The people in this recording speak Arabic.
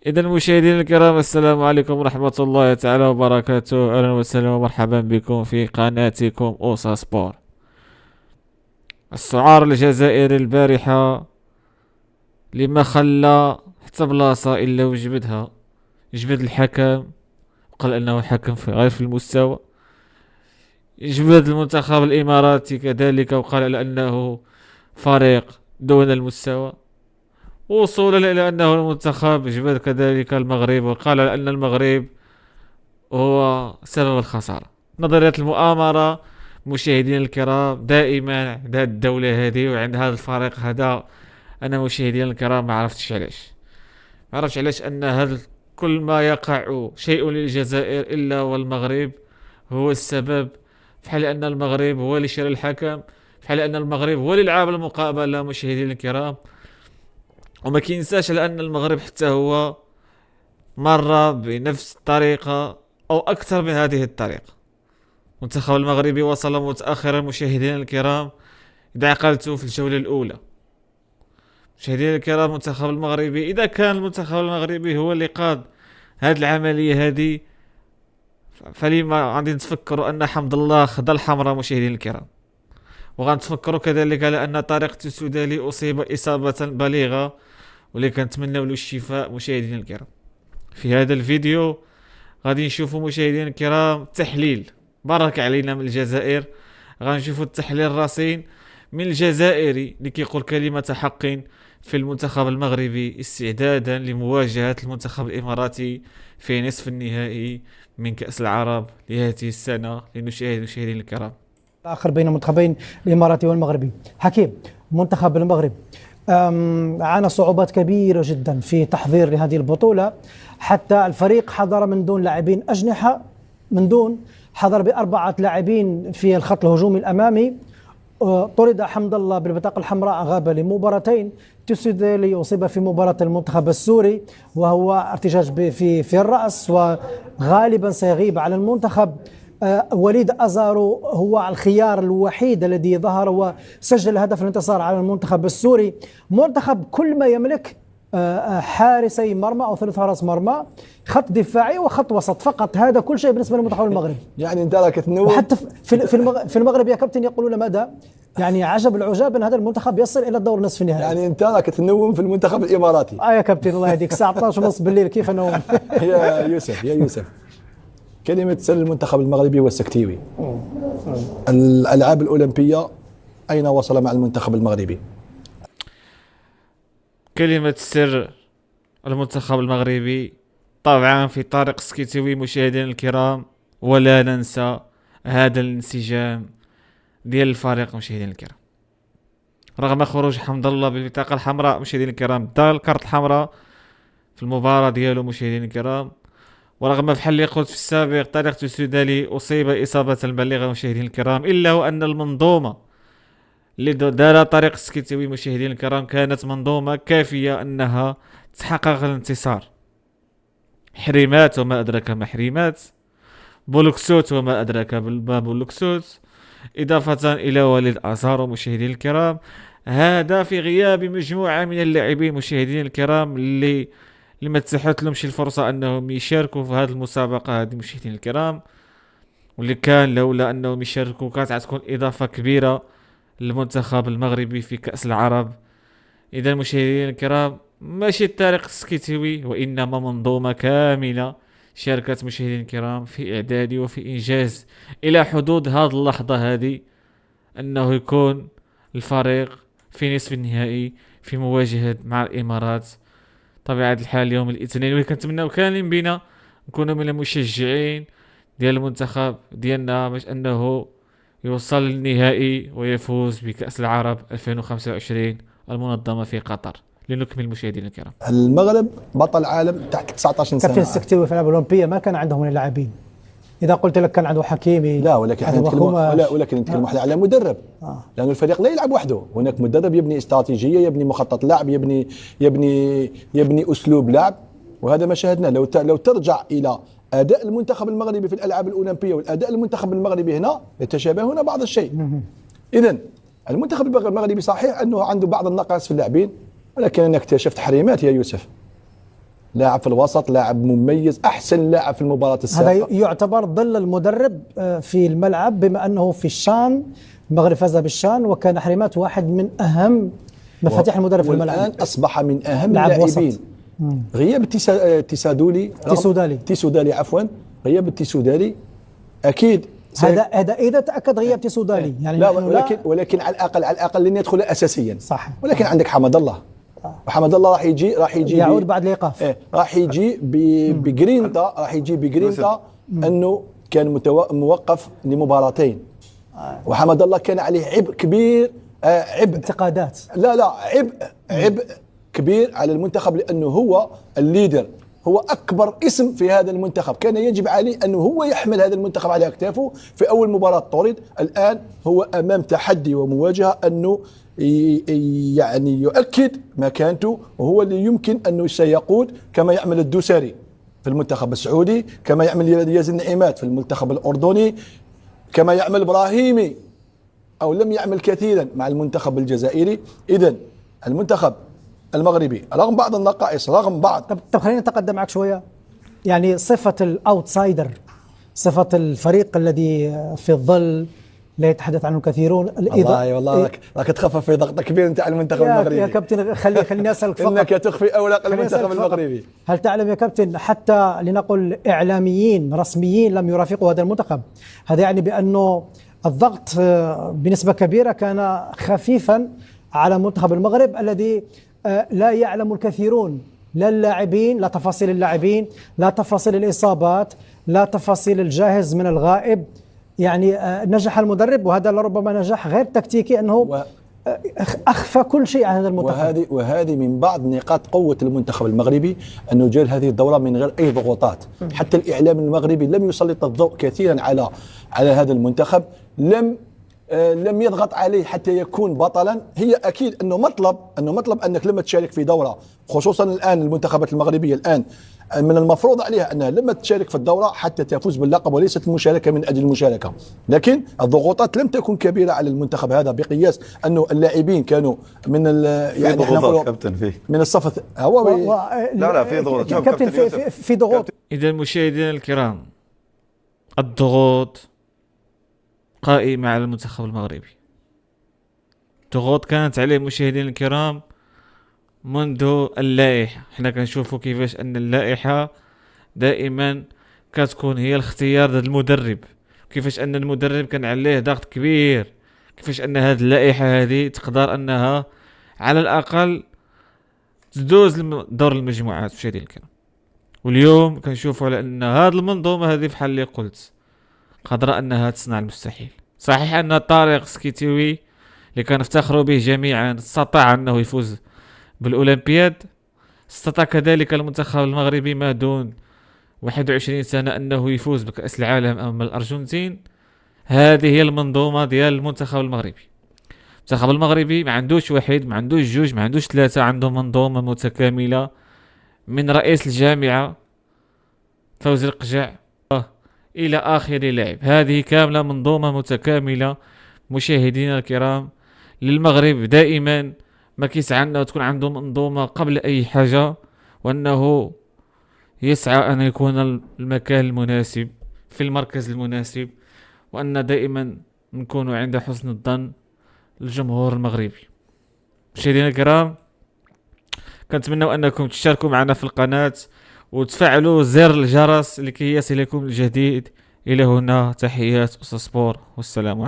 إذا مشاهدينا الكرام، السلام عليكم ورحمة الله تعالى وبركاته. أهلا وسهلا ومرحبا بكم في قناتكم أوسا سبور. السعار الجزائري البارحة لما خلى حتى بلاصة إلا وجبدها. جبد الحكم، قال أنه حكم في غير في المستوى. جبد المنتخب الإماراتي كذلك وقال على أنه فريق دون المستوى. وصولا إلى أنه المنتخب جبد كذلك المغرب وقال على أن المغرب هو سبب الخسارة. نظرية المؤامرة مشاهدينا الكرام دائما عند هذه الدولة هذه وعند هذا الفريق هذا. أنا مشاهدينا الكرام ما عرفتش علاش أن هذا كل ما يقع شيء للجزائر إلا والمغرب هو السبب. في حال أن المغرب هو اللي شرى الحكم، في حال أن المغرب هو اللي لعب المقابلة مشاهدينا الكرام. وما كينساش لأن المغرب حتى هو مر بنفس الطريقة أو أكثر من هذه الطريقة. المنتخب المغربي وصل متأخرا مشاهدينا الكرام إذا عقلتوا في الجولة الأولى. مشاهدينا الكرام، المنتخب المغربي إذا كان المنتخب المغربي هو اللي قاد هذه العملية هذه، فلما غادي نتفكروا أن حمد الله خدا الحمراء مشاهدينا الكرام، وغنتفكروا كذلك على أن طارق السوداني أصيب إصابة بليغة واللي كنتمنوا له الشفاء مشاهدينا الكرام. في هذا الفيديو غادي نشوفوا مشاهدينا الكرام تحليل برك علينا من الجزائر. غنشوفوا التحليل الرصين من الجزائري اللي كيقول كلمة حق في المنتخب المغربي استعدادا لمواجهة المنتخب الإماراتي في نصف النهائي من كأس العرب لهذه السنة. لنشاهد مشاهدينا الكرام. آخر بين المنتخبين الإماراتي والمغربي. حكيم، منتخب المغرب عانى صعوبات كبيرة جدا في تحضير لهذه البطولة، حتى الفريق حضر من دون لاعبين أجنحة، حضر بأربعة لاعبين في الخط الهجومي الأمامي. طرد حمد الله بالبطاقة الحمراء، غاب لمباراتين. تسودالي أصيب في مباراة المنتخب السوري وهو ارتجاج في الرأس وغالبا سيغيب على المنتخب. وليد أزارو هو الخيار الوحيد الذي ظهر وسجل هدف الانتصار على المنتخب السوري. منتخب كل ما يملك حارسي مرمى أو ثلاث حراس مرمى، خط دفاعي وخط وسط فقط. هذا كل شيء بالنسبة للمنتخب المغربي. يعني انت راك تنوم. وحتى في المغرب يا كابتن يقولون ماذا؟ يعني عجب العجاب أن هذا المنتخب يصل إلى الدور نصف النهائي. يعني انت راك تنوم في المنتخب الاماراتي. يا كابتن الله يهديك، الساعة 12 ونص بالليل كيف انوم؟ يا يوسف كلمة سر المنتخب المغربي والسكتيوي. الألعاب الأولمبية أين وصل مع المنتخب المغربي؟ كلمة سر المنتخب المغربي طبعا في طارق سكيتوي مشاهدينا الكرام، ولا ننسى هذا الانسجام ديال الفريق مشاهدينا الكرام. رغم خروج حمد الله بالبطاقة الحمراء مشاهدينا الكرام، دار الكارت الحمراء في المباراة ديالو مشاهدينا الكرام، ورغم بحال اللي قلت في السابق طارق السوداني أصيب إصابة بليغة مشاهدينا الكرام، إلا وأن المنظومة اللي دار طريق سكيتوي مشاهدينا الكرام كانت منظومة كافية أنها تحقق الانتصار. حريمات وما أدرك ما حريمات، بولوكسوت وما أدرك ما بولوكسوت، إضافة إلى وليد أزارو مشاهدينا الكرام. هذا في غياب مجموعة من اللاعبين مشاهدينا الكرام اللي ما تسحت لهمش الفرصة أنهم يشاركوا في هذه المسابقة هذه مشاهدينا الكرام، واللي كان لولا أنهم يشاركوا كانت غتكون إضافة كبيرة للمنتخب المغربي في كأس العرب. إذا مشاهدينا الكرام، ماشي الطريق السكيتوي وإنما منظومة كاملة شاركت مشاهدينا الكرام في إعداد وفي إنجاز إلى حدود هذه اللحظة هذه أنه يكون الفريق في نصف النهائي في مواجهة مع الإمارات. طبيعة الحال يوم الاثنين، واللي كنتمناو كاملين بينا نكونوا من المشجعين ديال المنتخب ديالنا باش أنه يوصل للنهائي ويفوز بكأس العرب 2025 المنظمة في قطر. لنكمل مشاهدينا الكرام. المغرب بطل عالم تحت 19 سنة. كابتن السكتوي في الألعاب الأولمبية ما كان عندهم من اللاعبين. إذا قلت لك كان عنده حكيمي، لا ولكن نتكلم على مدرب. لأن الفريق لا يلعب وحده، هناك مدرب يبني استراتيجية، يبني مخطط لعب، يبني أسلوب لعب. وهذا ما شاهدناه. لو ترجع إلى أداء المنتخب المغربي في الألعاب الأولمبية والأداء المنتخب المغربي هنا يتشابهون بعض الشيء. إذن المنتخب المغربي صحيح أنه عنده بعض النقائص في اللاعبين، ولكن أنا اكتشفت حريمات يا يوسف. لاعب في الوسط، لاعب مميز، احسن لاعب في المباراه السابقه. هذا يعتبر ظل المدرب في الملعب، بما انه في الشان المغرب فاز بالشان، وكان حريمات واحد من اهم مفاتيح المدرب في الملعب. والان اصبح من اهم اللاعبين. غياب تيسودالي عفوا، غياب التيسودالي اكيد هذا اذا تاكد غياب تيسودالي يعني. لا ولكن على الاقل لن يدخل اساسيا. صح. ولكن عندك حمد الله. وحمد الله راح يجي يعود بعد الايقاف. راح يجي بجرينتا انه كان موقف لمباراتين. وحمد الله كان عليه عبء كبير، عبء انتقادات. لا عبء كبير على المنتخب، لانه هو الليدر، هو اكبر اسم في هذا المنتخب، كان يجب عليه انه هو يحمل هذا المنتخب على اكتافه. في اول مباراة طرد، الان هو امام تحدي ومواجهة انه يعني يؤكد مكانته، وهو اللي يمكن انه سيقود كما يعمل الدوسري في المنتخب السعودي، كما يعمل ياسين نعيمات في المنتخب الاردني، كما يعمل ابراهيمي او لم يعمل كثيرا مع المنتخب الجزائري. اذا المنتخب المغربي رغم بعض النقائص، رغم بعض. طب خلينا نتقدم معك شويه. يعني صفه الاوتسايدر، صفه الفريق الذي في الظل لا يتحدث عنه كثيرون. والله راك تخفف في ضغط كبير نتاع المنتخب المغربي يا كابتن. خليني اسالك فقط انك تخفي اوراق المنتخب المغربي. هل تعلم يا كابتن حتى لنقل اعلاميين رسميين لم يرافقوا هذا المنتخب؟ هذا يعني بانه الضغط بنسبه كبيره كان خفيفا على منتخب المغرب، الذي لا يعلم الكثيرون، لا اللاعبين، لا تفاصيل اللاعبين، لا تفاصيل الإصابات، لا تفاصيل الجاهز من الغائب. يعني نجح المدرب، وهذا لربما نجاح غير تكتيكي، أنه أخفى كل شيء عن هذا المنتخب. وهذه من بعض نقاط قوة المنتخب المغربي، أنه جاء هذه الدورة من غير أي ضغوطات. حتى الإعلام المغربي لم يسلط الضوء كثيرا على هذا المنتخب، لم يضغط عليه حتى يكون بطلا. هي اكيد انه مطلب انك لما تشارك في دوره، خصوصا الان المنتخبات المغربيه الان من المفروض عليها انها لما تشارك في الدوره حتى تفوز باللقب، وليست المشاركه من اجل المشاركه. لكن الضغوطات لم تكن كبيره على المنتخب هذا، بقياس انه اللاعبين كانوا من يعني ضغوطات كابتن فيه من الصف هو لا في ضغوط كابتن في ضغوط. اذا مشاهدينا الكرام، الضغوط قائمة على المنتخب المغربي. ضغوط كانت عليه مشاهدينا الكرام منذ اللائحة. احنا كنشوفوا كيفاش ان اللائحة دائما كتكون هي الاختيار ضد المدرب، كيفاش ان المدرب كان عليه ضغط كبير، كيفاش ان هذه اللائحة هذه تقدر انها على الاقل تدوز دور المجموعات مشاهدينا الكرام. واليوم كنشوفوا على ان هذه المنظومة هذه بحال اللي قلت قادرة انها تصنع المستحيل. صحيح ان طارق سكيتيوي اللي كنفتخروا به جميعا استطاع انه يفوز بالاولمبياد، استطاع كذلك المنتخب المغربي ما دون 21 سنة انه يفوز بكأس العالم امام الارجنتين. هذه هي المنظومة ديال المنتخب المغربي. المنتخب المغربي ما عندوش واحد، ما عندوش جوج، ما عندوش ثلاثة، عنده منظومة متكاملة من رئيس الجامعة فوزي القجع إلى آخر لاعب. هذه كاملة منظومة متكاملة مشاهدينا الكرام. للمغرب دائما ما كيسعى أنه تكون عنده منظومة قبل أي حاجة، وأنه يسعى أن يكون المكان المناسب في المركز المناسب، وأن دائما نكون عند حسن الظن الجمهور المغربي. مشاهدينا الكرام، كنتمنى أنكم تشاركوا معنا في القناة وتفعلوا زر الجرس لكي يصلكم الجديد. إلى هنا تحيات أستاذ سبور، والسلام عليكم.